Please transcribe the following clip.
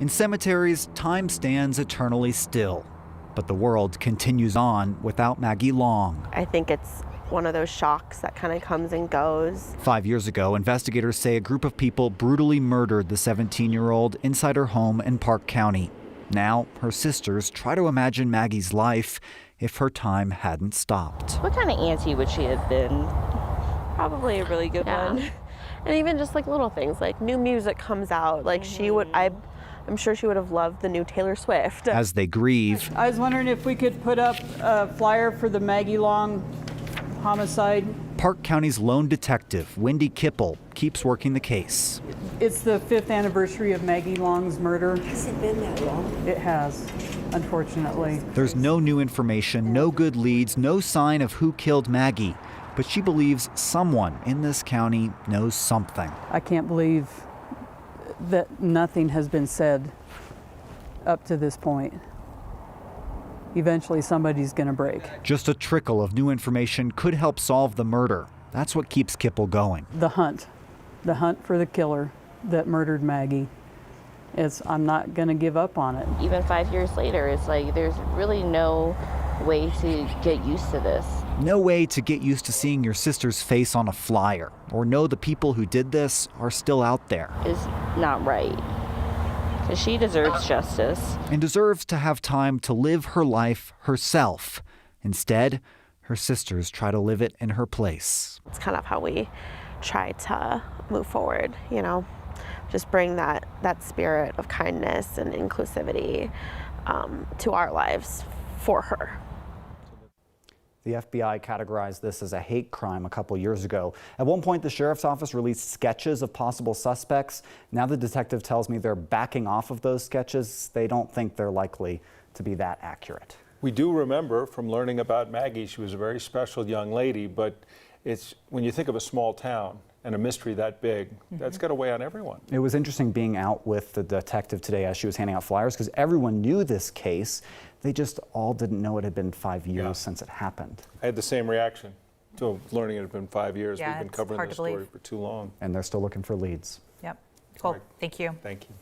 In cemeteries, time stands eternally still, but the world continues on without Maggie Long. I think it's one of those shocks that kind of comes and goes. 5 years ago, investigators say a group of people brutally murdered the 17-year-old inside her home in Park County. Now, her sisters try to imagine Maggie's life if her time hadn't stopped. What kind of auntie would she have been? Probably a really good one. And even just like little things, like new music comes out, like she would, I'm sure she would have loved the new Taylor Swift. As they grieve, I was wondering if we could put up a flyer for the Maggie Long homicide. Park County's lone detective, Wendy Kipple, keeps working the case. It's the 5th anniversary of Maggie Long's murder. Has it been that long? It has, unfortunately. There's no new information, no good leads, no sign of who killed Maggie. But she believes someone in this county knows something. I can't believe that nothing has been said up to this point. Eventually somebody's going to break. Just a trickle of new information could help solve the murder. That's what keeps Kipple going. The hunt for the killer that murdered Maggie. I'm not going to give up on it. Even 5 years later, it's like there's really no way to get used to this. No way to get used to seeing your sister's face on a flyer or know the people who did this are still out there. It's not right. Because she deserves justice. And deserves to have time to live her life herself. Instead, her sisters try to live it in her place. It's kind of how we try to move forward, you know, just bring that spirit of kindness and inclusivity to our lives for her. The FBI categorized this as a hate crime a couple years ago. At one point, the sheriff's office released sketches of possible suspects. Now the detective tells me they're backing off of those sketches. They don't think they're likely to be that accurate. We do remember from learning about Maggie, she was a very special young lady, but it's when you think of a small town and a mystery that big, that's got to weigh on everyone. It was interesting being out with the detective today as she was handing out flyers because everyone knew this case. They just all didn't know it had been 5 years since it happened. I had the same reaction to learning it had been 5 years. Yeah, We've been it's covering hard this to story believe. for too long. And they're still looking for leads. Yep. Cool. Right. Thank you. Thank you.